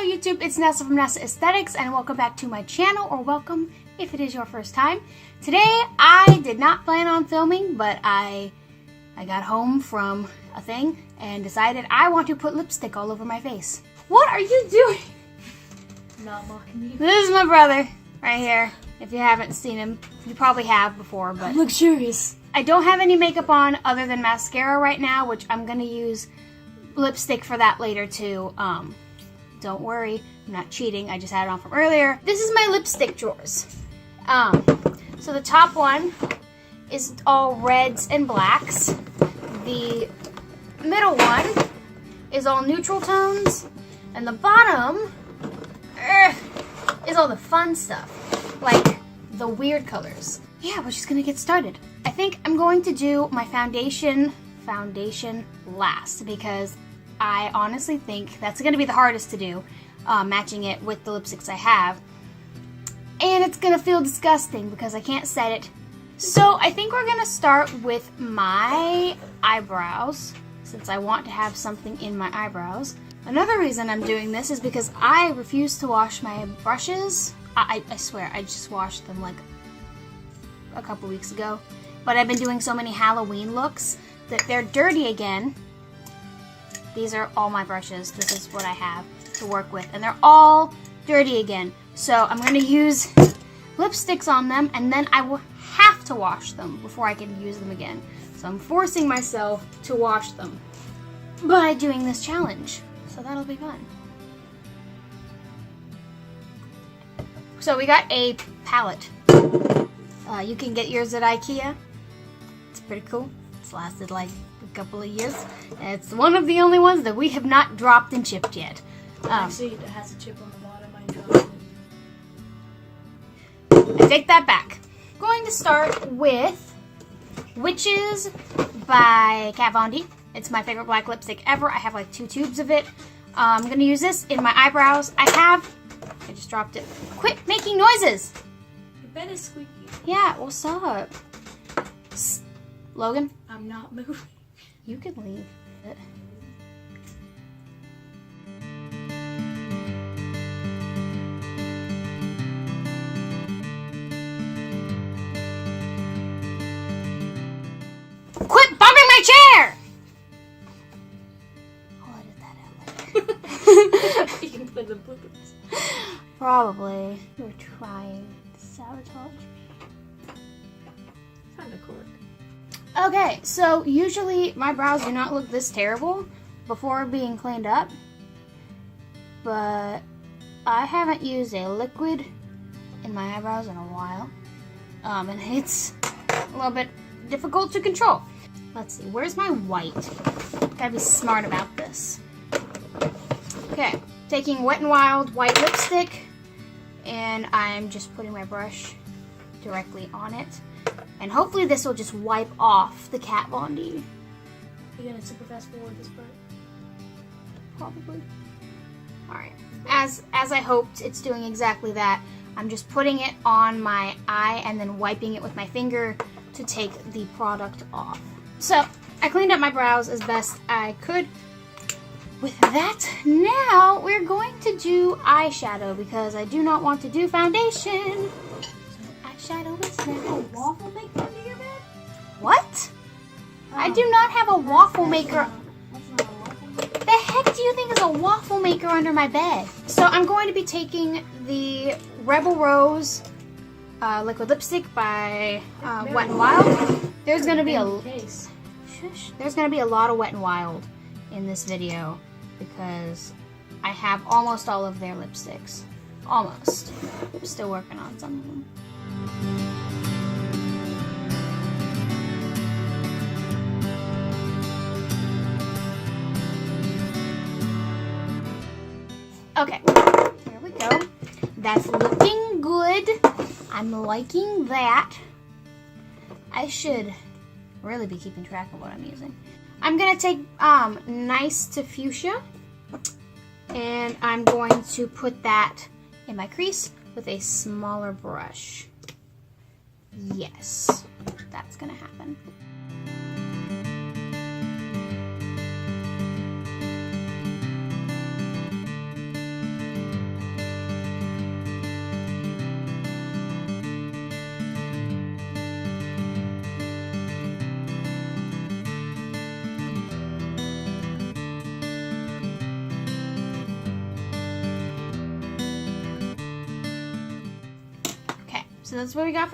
YouTube, it's Nessa from Nessa Aesthetics, and welcome back to my channel, or welcome if it is your first time. Today, I did not plan on filming, but I got home from a thing and decided I want to put lipstick all over my face. What are you doing? Not mocking you. This is my brother, right here. If you haven't seen him, you probably have before, but... I'm luxurious. I don't have any makeup on other than mascara right now, which I'm gonna use lipstick for that later too. Don't worry, I'm not cheating, I just had it on from earlier. This is my lipstick drawers. So the top one is all reds and blacks. The middle one is all neutral tones. And the bottom is all the fun stuff, like the weird colors. Yeah, we're just gonna get started. I think I'm going to do my foundation last because I honestly think that's going to be the hardest to do, matching it with the lipsticks I have. And it's going to feel disgusting because I can't set it. So I think we're going to start with my eyebrows, since I want to have something in my eyebrows. Another reason I'm doing this is because I refuse to wash my brushes. I swear, I just washed them like a couple weeks ago. But I've been doing so many Halloween looks that they're dirty again. These are all my brushes. This is what I have to work with. And they're all dirty again. So I'm going to use lipsticks on them, and then I will have to wash them before I can use them again. So I'm forcing myself to wash them by doing this challenge. So that'll be fun. So we got a palette. You can get yours at IKEA. It's pretty cool. It's lasted like a couple of years. It's one of the only ones that we have not dropped and chipped yet. Actually, it has a chip on the bottom. I dropped it. I take that back. I'm going to start with Witches by Kat Von D. It's my favorite black lipstick ever. I have like 2 tubes of it. I'm going to use this in my eyebrows. I just dropped it. Quit making noises! Your bed is squeaky. Yeah, what's up? Logan? I'm not moving. You can leave it. Quit bumping my chair! I'll edit that out later. You can put the bloopers. Probably. You're trying to sabotage me. Kind of cork. Okay, so usually my brows do not look this terrible before being cleaned up, but I haven't used a liquid in my eyebrows in a while, and it's a little bit difficult to control. Let's see, where's my white? Gotta be smart about this. Okay, taking Wet n Wild white lipstick, and I'm just putting my brush directly on it. And hopefully this will just wipe off the Kat Von D. You gonna super fast forward this part? Probably. Alright. As I hoped, it's doing exactly that. I'm just putting it on my eye and then wiping it with my finger to take the product off. So, I cleaned up my brows as best I could. With that, now we're going to do eyeshadow because I do not want to do foundation. Eyeshadow is next. Waffle maker under your bed? What? I do not have a waffle maker. That's not a waffle maker. The heck do you think is a waffle maker under my bed? So I'm going to be taking the Rebel Rose liquid lipstick by Wet n Wild. There's gonna be there's gonna be a lot of Wet n Wild in this video because I have almost all of their lipsticks. Almost. I'm still working on some of them. Okay, here we go. That's looking good. I'm liking that. I should really be keeping track of what I'm using. I'm gonna take Nice to Fushia, and I'm going to put that in my crease with a smaller brush. Yes, that's gonna happen. So that's what we got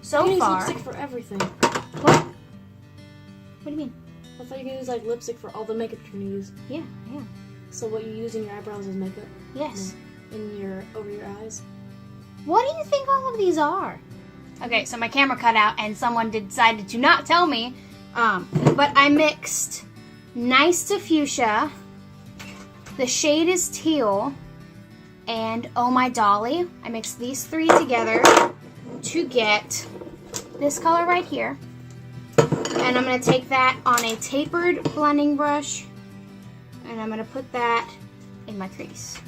so You use far. lipstick for everything. What? What do you mean? I thought you could use like lipstick for all the makeup you're gonna use. Yeah. So what you use in your eyebrows is makeup? Yes. In your over your eyes? What do you think all of these are? Okay, so my camera cut out and someone decided to not tell me. But I mixed Nice to Fuchsia, the shade is Teal, and Oh My Dolly. I mixed these three together to get this color right here. And I'm going to take that on a tapered blending brush, and I'm going to put that in my crease.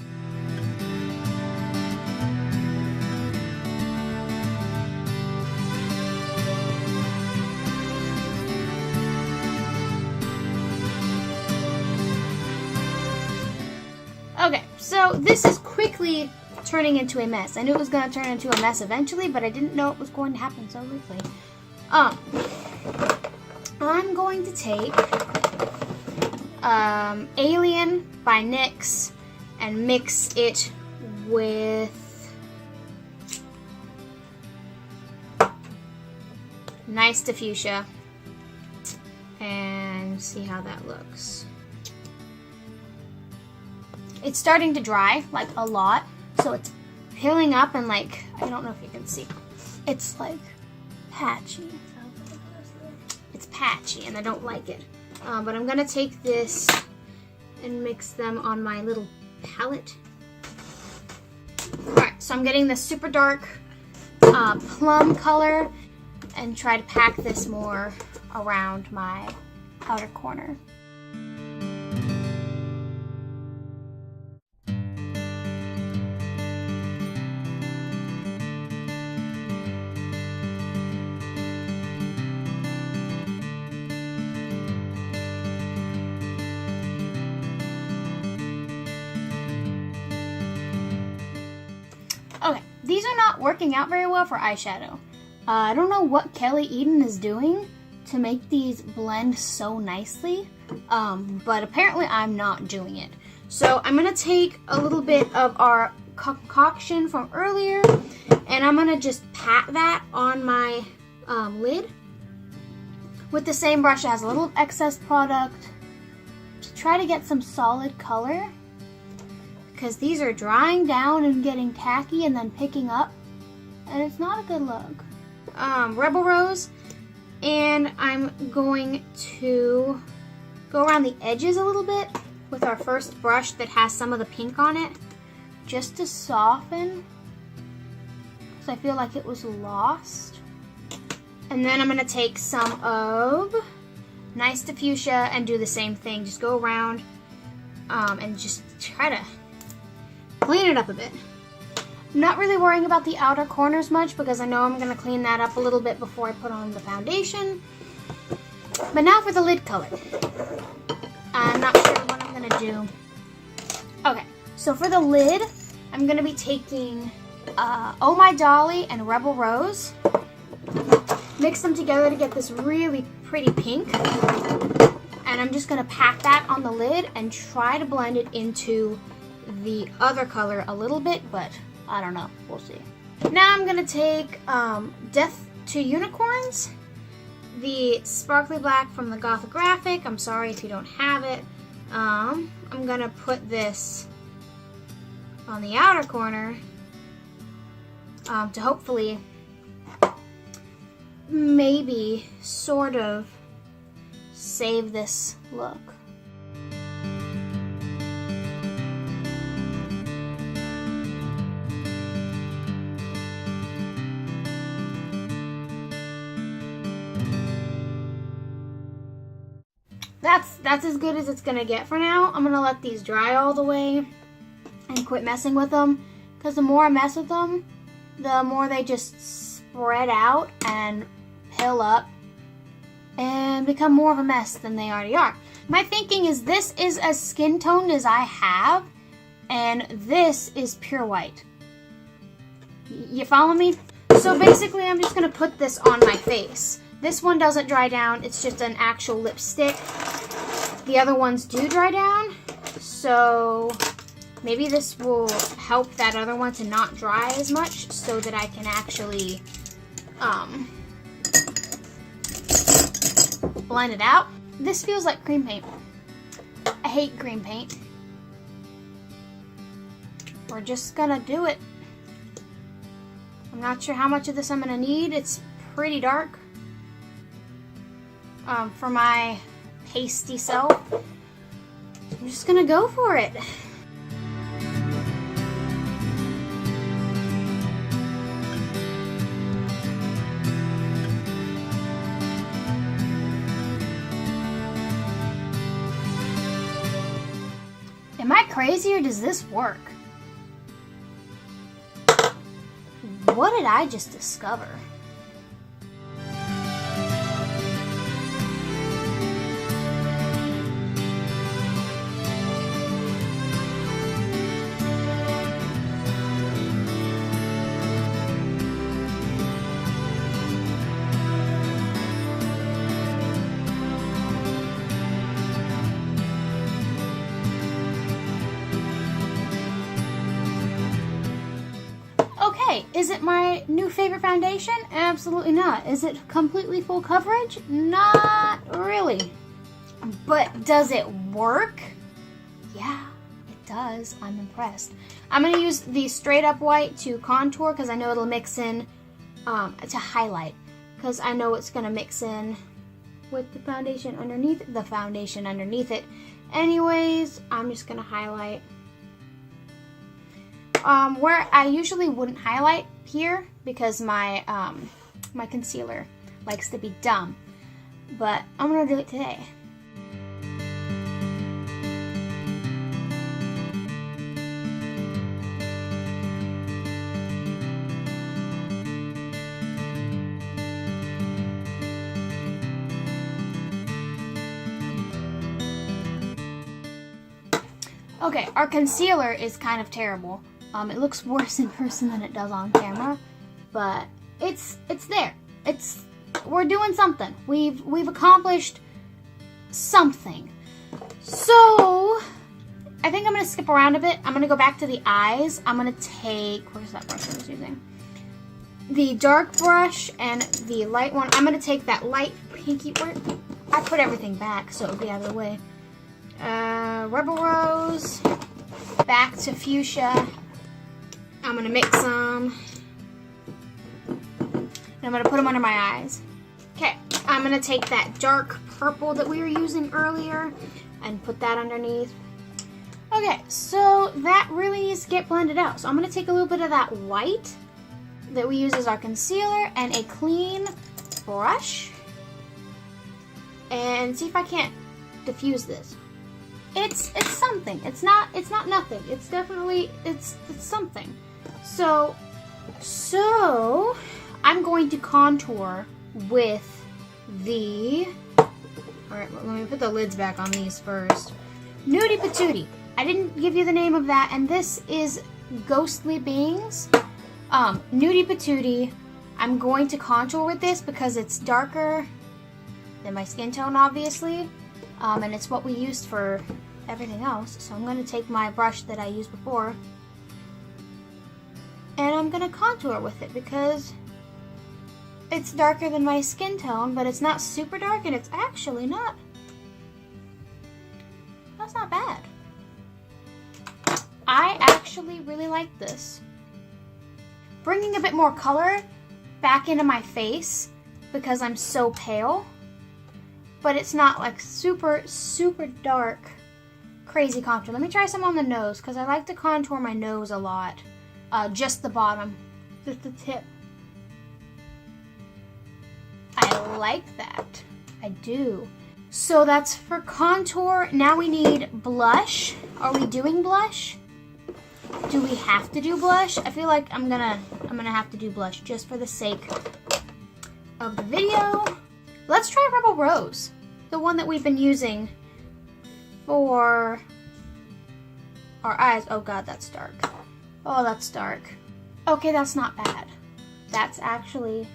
Okay, so this is quickly turning into a mess. I knew it was going to turn into a mess eventually, but I didn't know it was going to happen so quickly. I'm going to take Alien by NYX and mix it with Nice to Fuchsia and see how that looks. It's starting to dry, like a lot, so it's peeling up and like, I don't know if you can see. It's like patchy. It's patchy and I don't like it. But I'm gonna take this and mix them on my little palette. Alright, so I'm getting the super dark plum color and try to pack this more around my outer corner. Okay, these are not working out very well for eyeshadow. I don't know what Kelly Eden is doing to make these blend so nicely, but apparently I'm not doing it. So I'm going to take a little bit of our concoction from earlier, and I'm going to just pat that on my lid with the same brush that has a little excess product to try to get some solid color. Because these are drying down and getting tacky and then picking up, and it's not a good look. Rebel Rose, and I'm going to go around the edges a little bit with our first brush that has some of the pink on it, just to soften, because I feel like it was lost. And then I'm going to take some of Nice to Fuchsia and do the same thing. Just go around and just try to clean it up a bit. I'm not really worrying about the outer corners much because I know I'm going to clean that up a little bit before I put on the foundation. But now for the lid color. I'm not sure what I'm going to do. Okay, so for the lid, I'm going to be taking Oh My Dolly and Rebel Rose. Mix them together to get this really pretty pink. And I'm just going to pack that on the lid and try to blend it into the other color a little bit, but I don't know. We'll see. Now I'm going to take Death to Unicorns, the sparkly black from the Gothic Graphic. I'm sorry if you don't have it. I'm going to put this on the outer corner to hopefully maybe sort of save this look. That's as good as it's gonna get for now. I'm gonna let these dry all the way and quit messing with them, because the more I mess with them, the more they just spread out and pill up and become more of a mess than they already are. My thinking is this is as skin toned as I have, and this is pure white. You follow me? So basically I'm just gonna put this on my face. This one doesn't dry down, it's just an actual lipstick. The other ones do dry down, so Maybe this will help that other one to not dry as much so that I can actually blend it out. This feels like cream paint. I hate cream paint. We're just gonna do it. I'm not sure how much of this I'm gonna need. It's pretty dark for my pasty self. I'm just gonna go for it. Am I crazy or does this work? What did I just discover? Is it my new favorite foundation? Absolutely not. Is it completely full coverage? Not really. But does it work? Yeah, it does. I'm impressed. I'm going to use the straight up white to contour because I know it'll mix in to highlight. Because I know it's going to mix in with the foundation underneath it. Anyways, I'm just going to highlight. Where I usually wouldn't highlight here because my my concealer likes to be dumb, but I'm gonna do it today. Okay, our concealer is kind of terrible. It looks worse in person than it does on camera, but it's there. We're doing something. We've accomplished something. So I think I'm gonna skip around a bit. I'm gonna go back to the eyes. I'm gonna take, where's that brush I was using? The dark brush and the light one. I'm gonna take that light pinky one. I put everything back so it'll be out of the way. Rebel Rose, back to Fushia. I'm gonna mix them, and I'm gonna put them under my eyes. Okay, I'm gonna take that dark purple that we were using earlier and put that underneath. Okay, so that really needs to get blended out. So I'm gonna take a little bit of that white that we use as our concealer and a clean brush and see if I can't diffuse this. It's something. It's not nothing. It's definitely it's something. So I'm going to contour with the, alright, let me put the lids back on these first. Nudie Patootie. I didn't give you the name of that, and this is Ghostly Beings. Nudie Patootie. I'm going to contour with this because it's darker than my skin tone, obviously. And it's what we used for everything else. So I'm going to take my brush that I used before and I'm going to contour with it because it's darker than my skin tone, but it's not super dark and it's actually not. That's not bad. I actually really like this. Bringing a bit more color back into my face because I'm so pale. But it's not like super, super dark, crazy contour. Let me try some on the nose because I like to contour my nose a lot. Just the bottom, just the tip. I like that. I do. So that's for contour. Now we need blush. Are we doing blush? Do we have to do blush? I feel like I'm gonna have to do blush just for the sake of the video. Let's try Rebel Rose, the one that we've been using for our eyes. Oh god, that's dark. Oh, that's dark. Okay, that's not bad. That's actually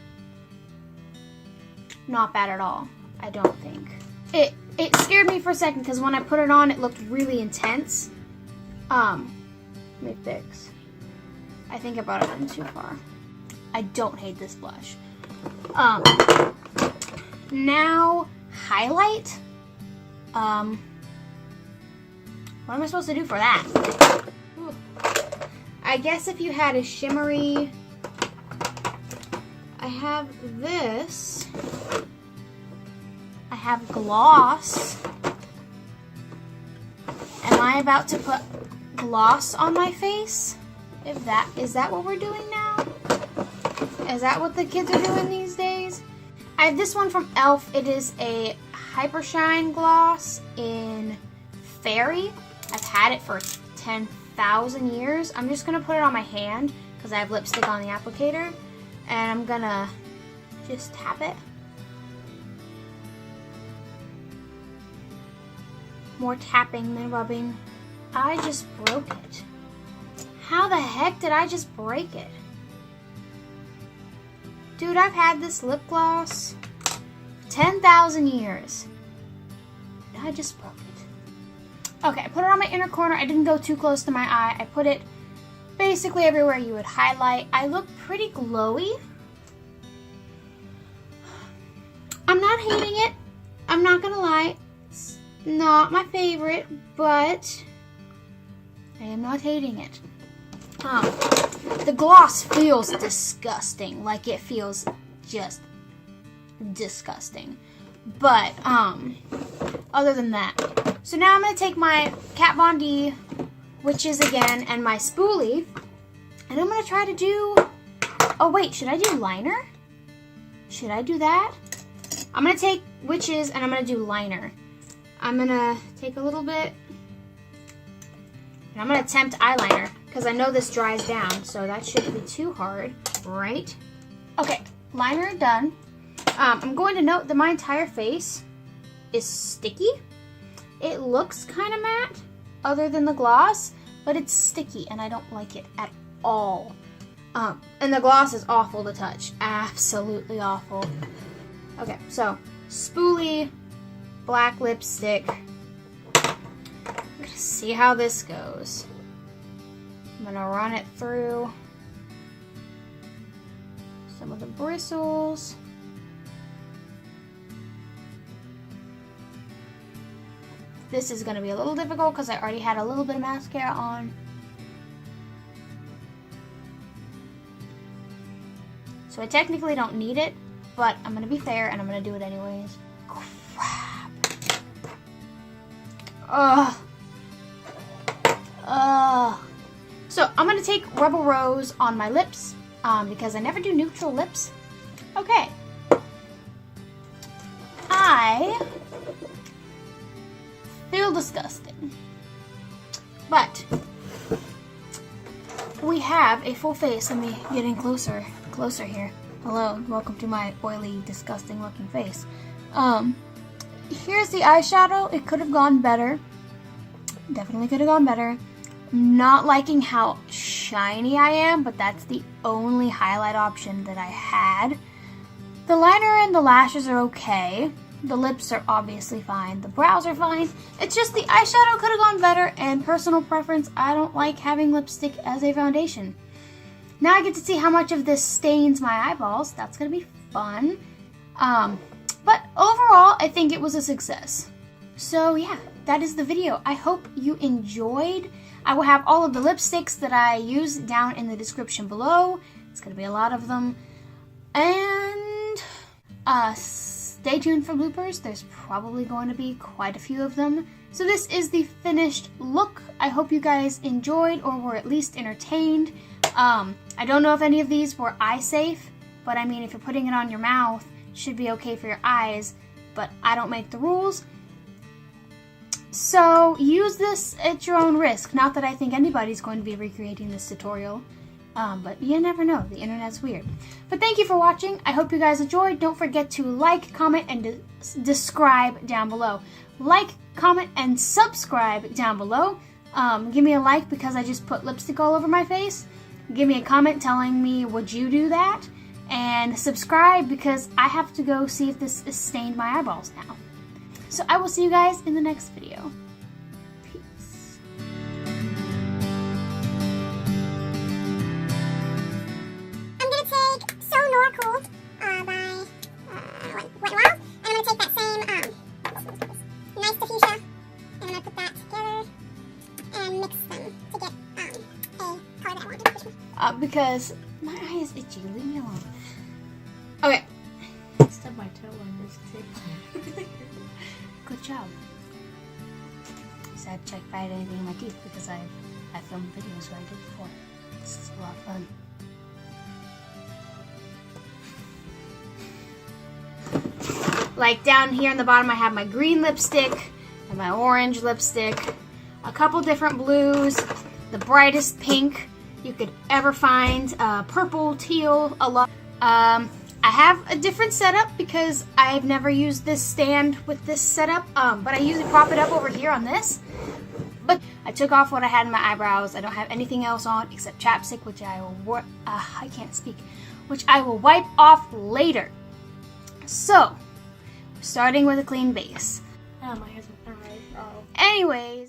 not bad at all, I don't think. It scared me for a second because when I put it on, it looked really intense. Let me fix. I think I brought it in too far. I don't hate this blush. Now highlight. What am I supposed to do for that? Ooh. I guess if you had a shimmery, I have this. I have gloss. Am I about to put gloss on my face? Is that what we're doing now? Is that what the kids are doing these days? I have this one from E.L.F. It is a Hyper Shine gloss in Fairy. I've had it for 10,000 years. I'm just gonna put it on my hand because I have lipstick on the applicator, and I'm gonna just tap it. More tapping than rubbing. I just broke it. How the heck did I just break it? Dude, I've had this lip gloss for 10,000 years. I just broke it. Okay, I put it on my inner corner. I didn't go too close to my eye. I put it basically everywhere you would highlight. I look pretty glowy. I'm not hating it. I'm not gonna lie. It's not my favorite, but I am not hating it. The gloss feels disgusting. Like, it feels just disgusting. But, other than that. So now I'm going to take my Kat Von D Witches again and my spoolie. And I'm going to try to do... Oh, wait. Should I do liner? Should I do that? I'm going to take Witches and I'm going to do liner. I'm going to take a little bit. And I'm going to attempt eyeliner, because I know this dries down, so that shouldn't be too hard, right? Okay, liner done. I'm going to note that my entire face is sticky. It looks kind of matte, other than the gloss, but it's sticky, and I don't like it at all. And the gloss is awful to touch. Absolutely awful. Okay, so spoolie, black lipstick. I'm gonna see how this goes. I'm gonna run it through some of the bristles. This is gonna be a little difficult because I already had a little bit of mascara on. So I technically don't need it, but I'm gonna be fair and I'm gonna do it anyways. Crap. Ugh. So I'm gonna take Rebel Rose on my lips because I never do neutral lips. Okay. I feel disgusting, but we have a full face. Let me get in closer here. Hello, welcome to my oily, disgusting looking face. Here's the eyeshadow. It could have gone better. Definitely could have gone better. I'm not liking how shiny I am, but that's the only highlight option that I had. The liner and the lashes are okay. The lips are obviously fine. The brows are fine. It's just the eyeshadow could have gone better, and personal preference, I don't like having lipstick as a foundation. Now I get to see how much of this stains my eyeballs. That's going to be fun. But overall, I think it was a success. So yeah, that is the video. I hope you enjoyed. I will have all of the lipsticks that I use down in the description below. It's going to be a lot of them. And stay tuned for bloopers. There's probably going to be quite a few of them. So this is the finished look. I hope you guys enjoyed or were at least entertained. I don't know if any of these were eye safe, but I mean, if you're putting it on your mouth, it should be okay for your eyes, but I don't make the rules. So use this at your own risk. Not that I think anybody's going to be recreating this tutorial, but you never know. The internet's weird. But thank you for watching. I hope you guys enjoyed. Don't forget to like, comment, and describe down below. Like, comment, and subscribe down below. Give me a like because I just put lipstick all over my face. Give me a comment telling me, would you do that? And subscribe because I have to go see if this has stained my eyeballs now. So I will see you guys in the next video. Peace. because my eye is itchy. Leave me alone. Okay. Stub my toe on this tip. Good job. So I had to check if I had anything in my teeth because I filmed videos where I did before. This is a lot of fun. Like down here on the bottom I have my green lipstick and my orange lipstick, a couple different blues, the brightest pink you could ever find, purple, teal, a lot. I have a different setup because I've never used this stand with this setup, but I usually prop it up over here on this. But I took off what I had in my eyebrows. I don't have anything else on except chapstick, which I will I can't speak, which I will wipe off later. So, starting with a clean base. Oh, my hair's alright. Oh. Anyways.